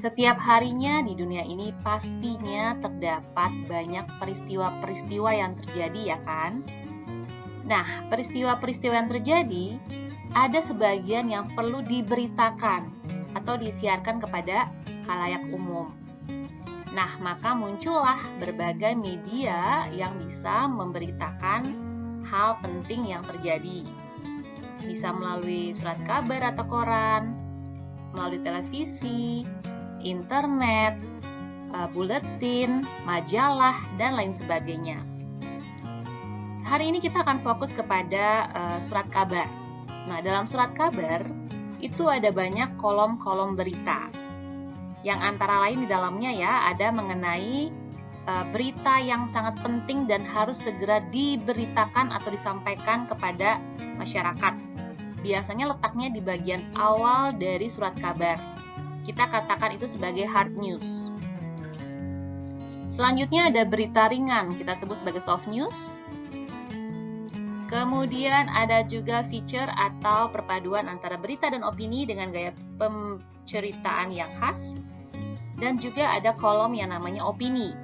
Setiap harinya di dunia ini pastinya terdapat banyak peristiwa-peristiwa yang terjadi, ya kan? Nah, peristiwa-peristiwa yang terjadi, ada sebagian yang perlu diberitakan atau disiarkan kepada khalayak umum. Nah, maka muncullah berbagai media yang bisa memberitakan hal penting yang terjadi. Bisa melalui surat kabar atau koran, melalui televisi, internet, buletin, majalah, dan lain sebagainya. Hari ini kita akan fokus kepada surat kabar. Nah, dalam surat kabar itu ada banyak kolom-kolom berita. Yang antara lain di dalamnya ya ada mengenai berita yang sangat penting dan harus segera diberitakan atau disampaikan kepada masyarakat. Biasanya letaknya di bagian awal dari surat kabar. Kita katakan itu sebagai hard news. Selanjutnya ada berita ringan, kita sebut sebagai soft news. Kemudian ada juga feature atau perpaduan antara berita dan opini dengan gaya penceritaan yang khas. Dan juga ada kolom yang namanya opini.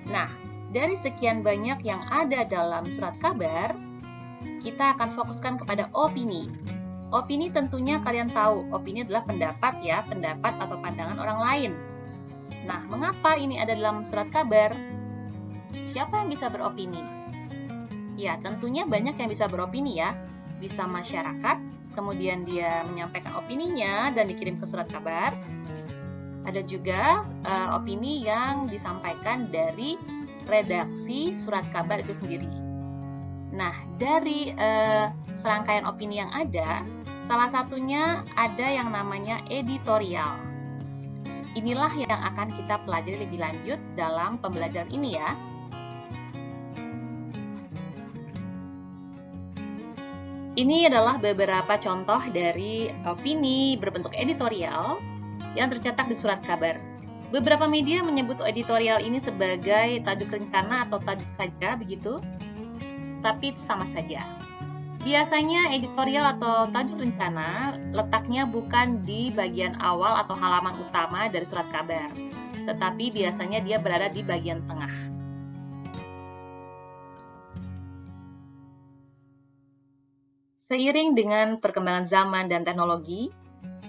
Nah, dari sekian banyak yang ada dalam surat kabar, kita akan fokuskan kepada opini. Opini tentunya kalian tahu, opini adalah pendapat ya, pendapat atau pandangan orang lain. Nah, mengapa ini ada dalam surat kabar? Siapa yang bisa beropini? Ya, tentunya banyak yang bisa beropini ya. Bisa masyarakat, kemudian dia menyampaikan opininya dan dikirim ke surat kabar. Ada juga opini yang disampaikan dari redaksi surat kabar itu sendiri. Nah, dari serangkaian opini yang ada, salah satunya ada yang namanya editorial. Inilah yang akan kita pelajari lebih lanjut dalam pembelajaran ini ya. Ini adalah beberapa contoh dari opini berbentuk editorial yang tercetak di surat kabar. Beberapa media menyebut editorial ini sebagai tajuk rencana atau tajuk saja begitu. Tapi sama saja. Biasanya editorial atau tajuk rencana letaknya bukan di bagian awal atau halaman utama dari surat kabar, tetapi biasanya dia berada di bagian tengah. Seiring dengan perkembangan zaman dan teknologi,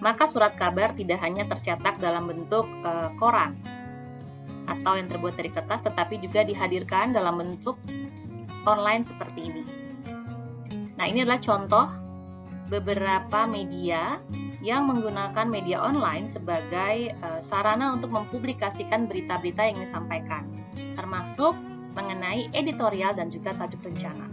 maka surat kabar tidak hanya tercetak dalam bentuk koran atau yang terbuat dari kertas, tetapi juga dihadirkan dalam bentuk online seperti ini. Nah, ini adalah contoh beberapa media yang menggunakan media online sebagai sarana untuk mempublikasikan berita-berita yang disampaikan, termasuk mengenai editorial dan juga tajuk rencana.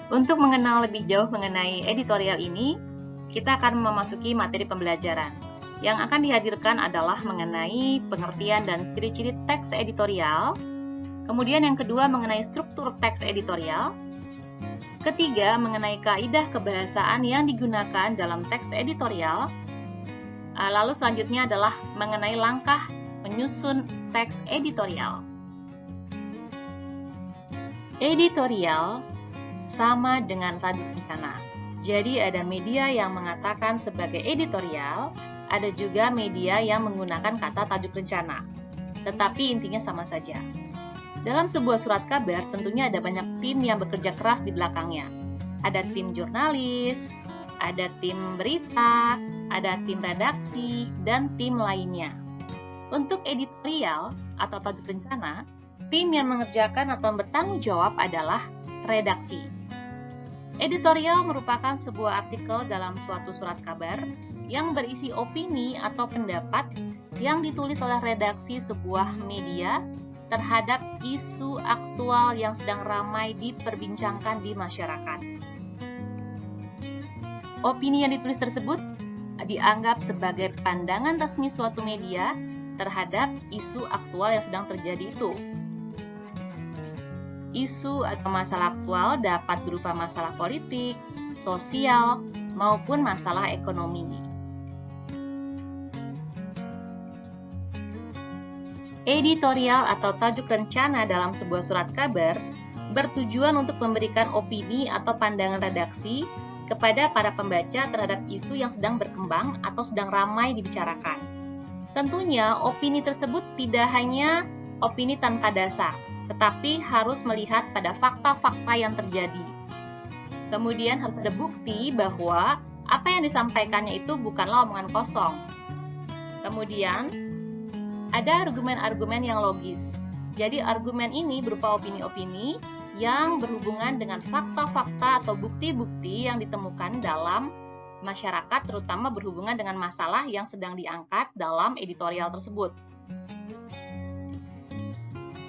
Untuk mengenal lebih jauh mengenai editorial ini, kita akan memasuki materi pembelajaran. Yang akan dihadirkan adalah mengenai pengertian dan ciri-ciri teks editorial. Kemudian yang kedua mengenai struktur teks editorial. Ketiga mengenai kaidah kebahasaan yang digunakan dalam teks editorial. Lalu selanjutnya adalah mengenai langkah menyusun teks editorial. Editorial sama dengan tajuk rencana. Jadi ada media yang mengatakan sebagai editorial, ada juga media yang menggunakan kata tajuk rencana. Tetapi intinya sama saja. Dalam sebuah surat kabar tentunya ada banyak tim yang bekerja keras di belakangnya. Ada tim jurnalis, ada tim berita, ada tim redaksi, dan tim lainnya. Untuk editorial atau tajuk rencana, tim yang mengerjakan atau bertanggung jawab adalah redaksi. Editorial merupakan sebuah artikel dalam suatu surat kabar yang berisi opini atau pendapat yang ditulis oleh redaksi sebuah media terhadap isu aktual yang sedang ramai diperbincangkan di masyarakat. Opini yang ditulis tersebut dianggap sebagai pandangan resmi suatu media terhadap isu aktual yang sedang terjadi itu. Isu atau masalah aktual dapat berupa masalah politik, sosial, maupun masalah ekonomi. Editorial atau tajuk rencana dalam sebuah surat kabar bertujuan untuk memberikan opini atau pandangan redaksi kepada para pembaca terhadap isu yang sedang berkembang atau sedang ramai dibicarakan. Tentunya, opini tersebut tidak hanya opini tanpa dasar, tetapi harus melihat pada fakta-fakta yang terjadi. Kemudian harus ada bukti bahwa apa yang disampaikannya itu bukanlah omongan kosong. Kemudian, ada argumen-argumen yang logis. Jadi, argumen ini berupa opini-opini yang berhubungan dengan fakta-fakta atau bukti-bukti yang ditemukan dalam masyarakat, terutama berhubungan dengan masalah yang sedang diangkat dalam editorial tersebut.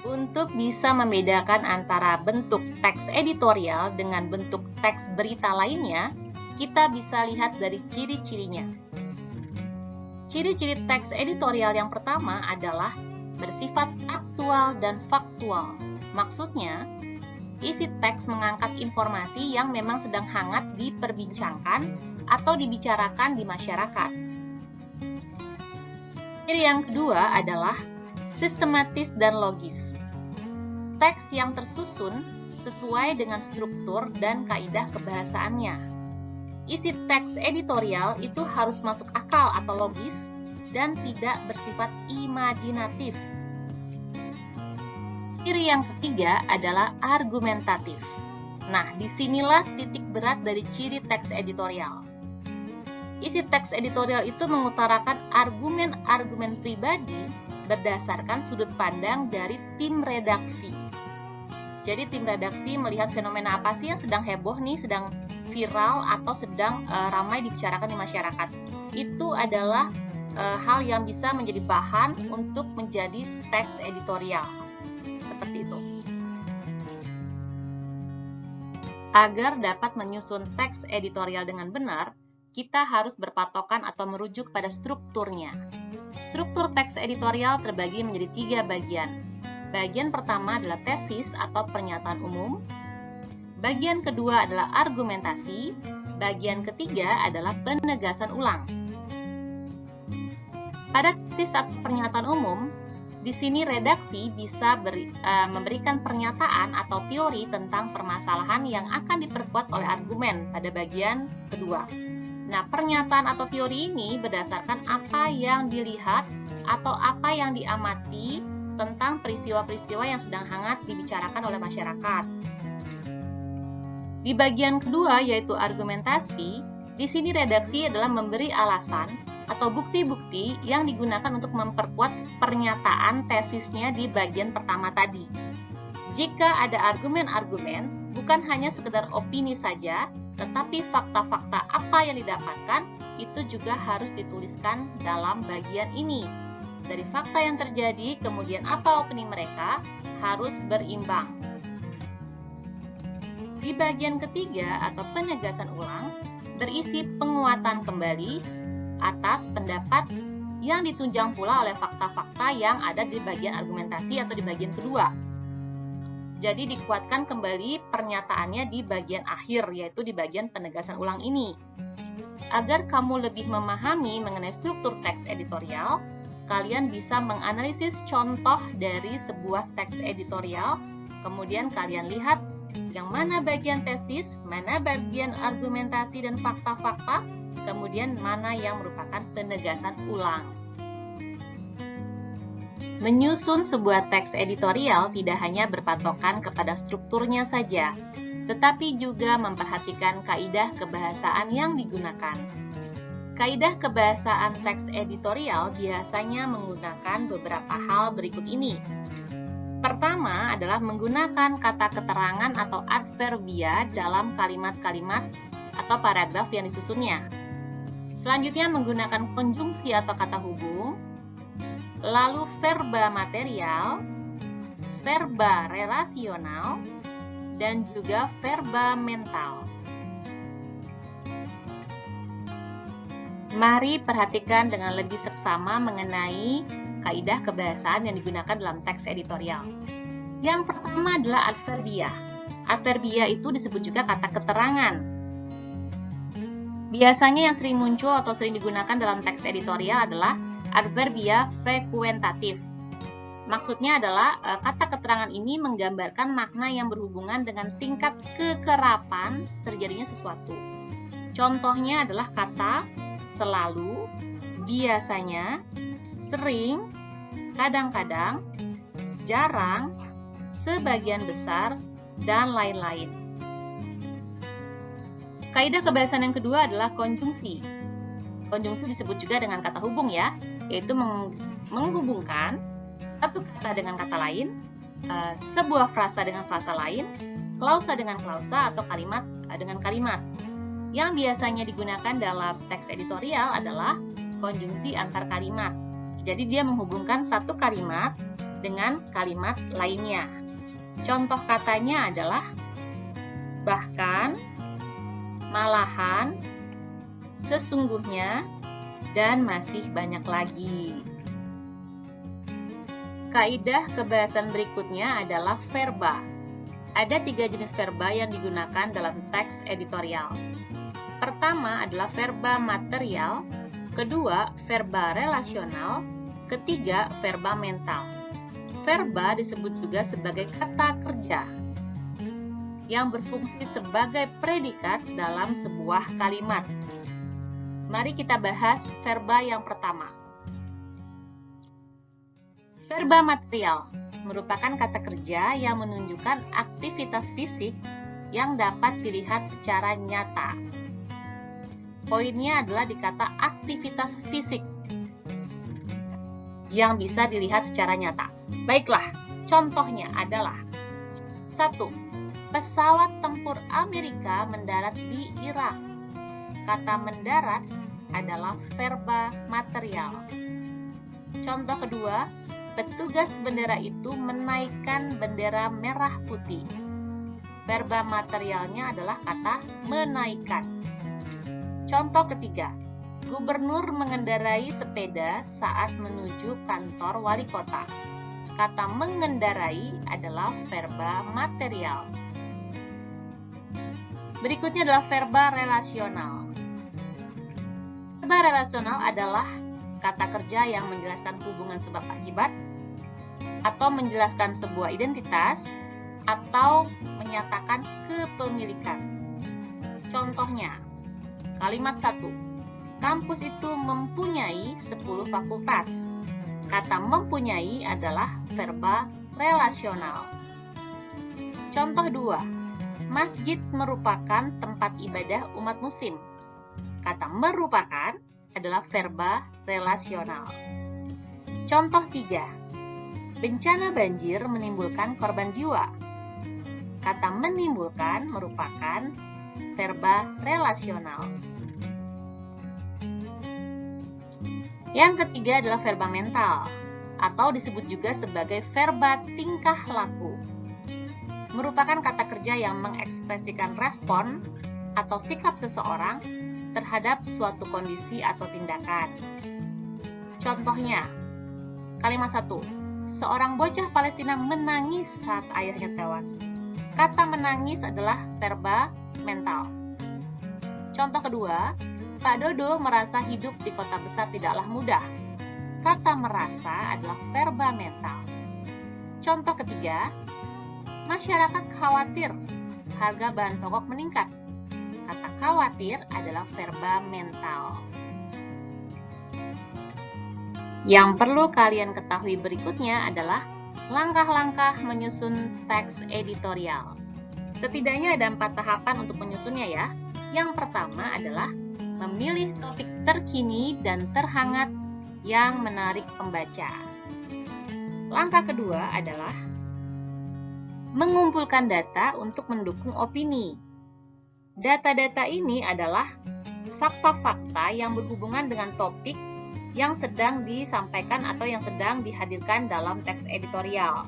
Untuk bisa membedakan antara bentuk teks editorial dengan bentuk teks berita lainnya, kita bisa lihat dari ciri-cirinya. Ciri-ciri teks editorial yang pertama adalah bersifat aktual dan faktual. Maksudnya, isi teks mengangkat informasi yang memang sedang hangat diperbincangkan atau dibicarakan di masyarakat. Ciri yang kedua adalah sistematis dan logis. Teks yang tersusun sesuai dengan struktur dan kaidah kebahasaannya. Isi teks editorial itu harus masuk akal atau logis dan tidak bersifat imajinatif. Ciri yang ketiga adalah argumentatif. Nah, disinilah titik berat dari ciri teks editorial. Isi teks editorial itu mengutarakan argumen-argumen pribadi berdasarkan sudut pandang dari tim redaksi. Jadi tim redaksi melihat fenomena apa sih yang sedang heboh nih, sedang viral atau sedang ramai dibicarakan di masyarakat. Itu adalah hal yang bisa menjadi bahan untuk menjadi teks editorial. Seperti itu. Agar dapat menyusun teks editorial dengan benar, kita harus berpatokan atau merujuk pada strukturnya. Struktur teks editorial terbagi menjadi 3 bagian. Bagian pertama adalah tesis atau pernyataan umum. Bagian kedua adalah argumentasi. Bagian ketiga adalah penegasan ulang. Pada tesis atau pernyataan umum, di sini redaksi bisa memberikan pernyataan atau teori tentang permasalahan yang akan diperkuat oleh argumen pada bagian kedua. Nah, pernyataan atau teori ini berdasarkan apa yang dilihat atau apa yang diamati tentang peristiwa-peristiwa yang sedang hangat dibicarakan oleh masyarakat. Di bagian kedua, yaitu argumentasi, di sini redaksi adalah memberi alasan atau bukti-bukti yang digunakan untuk memperkuat pernyataan tesisnya di bagian pertama tadi. Jika ada argumen-argumen, bukan hanya sekedar opini saja, tetapi fakta-fakta apa yang didapatkan itu juga harus dituliskan dalam bagian ini. Dari fakta yang terjadi, kemudian apa opini mereka, harus berimbang. Di bagian ketiga atau penegasan ulang, berisi penguatan kembali atas pendapat yang ditunjang pula oleh fakta-fakta yang ada di bagian argumentasi atau di bagian kedua. Jadi dikuatkan kembali pernyataannya di bagian akhir, yaitu di bagian penegasan ulang ini. Agar kamu lebih memahami mengenai struktur teks editorial, kalian bisa menganalisis contoh dari sebuah teks editorial, kemudian kalian lihat yang mana bagian tesis, mana bagian argumentasi dan fakta-fakta, kemudian mana yang merupakan penegasan ulang. Menyusun sebuah teks editorial tidak hanya berpatokan kepada strukturnya saja, tetapi juga memperhatikan kaidah kebahasaan yang digunakan. Kaidah kebahasaan teks editorial biasanya menggunakan beberapa hal berikut ini. Pertama adalah menggunakan kata keterangan atau adverbia dalam kalimat-kalimat atau paragraf yang disusunnya. Selanjutnya menggunakan konjungsi atau kata hubung, lalu verba material, verba relasional, dan juga verba mental. Mari perhatikan dengan lebih seksama mengenai kaidah kebahasaan yang digunakan dalam teks editorial. Yang pertama adalah adverbia. Adverbia itu disebut juga kata keterangan. Biasanya yang sering muncul atau sering digunakan dalam teks editorial adalah adverbia frekuentatif. Maksudnya adalah kata keterangan ini menggambarkan makna yang berhubungan dengan tingkat kekerapan terjadinya sesuatu. Contohnya adalah kata selalu, biasanya, sering, kadang-kadang, jarang, sebagian besar, dan lain-lain. Kaidah kebahasaan yang kedua adalah konjungsi. Konjungsi disebut juga dengan kata hubung ya, yaitu menghubungkan satu kata dengan kata lain, sebuah frasa dengan frasa lain, klausa dengan klausa, atau kalimat dengan kalimat. Yang biasanya digunakan dalam teks editorial adalah konjungsi antar kalimat. Jadi dia menghubungkan satu kalimat dengan kalimat lainnya. Contoh katanya adalah bahkan, malahan, sesungguhnya, dan masih banyak lagi. Kaidah kebahasaan berikutnya adalah verba. Ada 3 jenis verba yang digunakan dalam teks editorial. Pertama adalah verba material, kedua verba relasional, ketiga verba mental. Verba disebut juga sebagai kata kerja yang berfungsi sebagai predikat dalam sebuah kalimat. Mari kita bahas verba yang pertama. Verba material merupakan kata kerja yang menunjukkan aktivitas fisik yang dapat dilihat secara nyata. Poinnya adalah di kata aktivitas fisik yang bisa dilihat secara nyata. Baiklah, contohnya adalah 1. Pesawat tempur Amerika mendarat di Irak. Kata mendarat adalah verba material. Contoh kedua, petugas bendera itu menaikkan bendera merah putih. Verba materialnya adalah kata menaikkan. Contoh ketiga, gubernur mengendarai sepeda saat menuju kantor wali kota. Kata mengendarai adalah verba material. Berikutnya adalah verba relasional. Verba relasional adalah kata kerja yang menjelaskan hubungan sebab akibat, atau menjelaskan sebuah identitas, atau menyatakan kepemilikan. Contohnya, kalimat 1. Kampus itu mempunyai 10 fakultas. Kata mempunyai adalah verba relasional. Contoh 2. Masjid merupakan tempat ibadah umat muslim. Kata merupakan adalah verba relasional. Contoh 3. Bencana banjir menimbulkan korban jiwa. Kata menimbulkan merupakan verba relasional. Yang ketiga adalah verba mental, atau disebut juga sebagai verba tingkah laku. Merupakan kata kerja yang mengekspresikan respon atau sikap seseorang terhadap suatu kondisi atau tindakan. Contohnya, kalimat 1. Seorang bocah Palestina menangis saat ayahnya tewas. Kata menangis adalah verba mental. Contoh kedua, Pak Dodo merasa hidup di kota besar tidaklah mudah. Kata merasa adalah verba mental. Contoh ketiga, masyarakat khawatir harga bahan pokok meningkat. Kata khawatir adalah verba mental. Yang perlu kalian ketahui berikutnya adalah langkah-langkah menyusun teks editorial. Setidaknya ada 4 tahapan untuk menyusunnya ya. Yang pertama adalah memilih topik terkini dan terhangat yang menarik pembaca. Langkah kedua adalah mengumpulkan data untuk mendukung opini. Data-data ini adalah fakta-fakta yang berhubungan dengan topik yang sedang disampaikan atau yang sedang dihadirkan dalam teks editorial.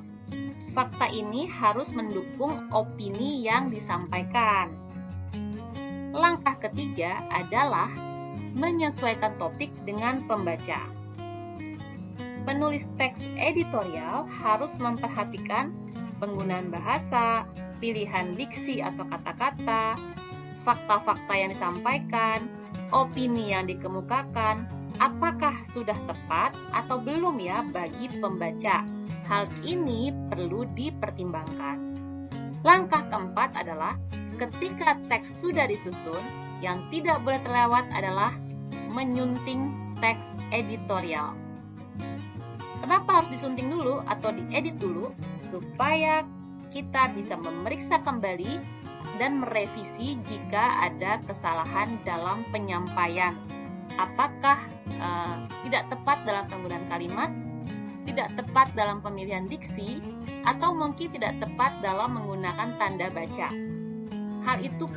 Fakta ini harus mendukung opini yang disampaikan. Langkah ketiga adalah menyesuaikan topik dengan pembaca. Penulis teks editorial harus memperhatikan penggunaan bahasa, pilihan diksi atau kata-kata, fakta-fakta yang disampaikan, opini yang dikemukakan, apakah sudah tepat atau belum ya bagi pembaca. Hal ini perlu dipertimbangkan. Langkah keempat adalah ketika teks sudah disusun, yang tidak boleh terlewat adalah menyunting teks editorial. Kenapa harus disunting dulu atau diedit dulu? Supaya kita bisa memeriksa kembali dan merevisi jika ada kesalahan dalam penyampaian. Apakah tidak tepat dalam penggunaan kalimat, tidak tepat dalam pemilihan diksi, atau mungkin tidak tepat dalam menggunakan tanda baca. Hal itu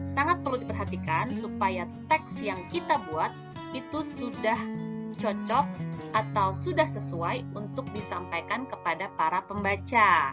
sangat perlu diperhatikan supaya teks yang kita buat itu sudah cocok atau sudah sesuai untuk disampaikan kepada para pembaca.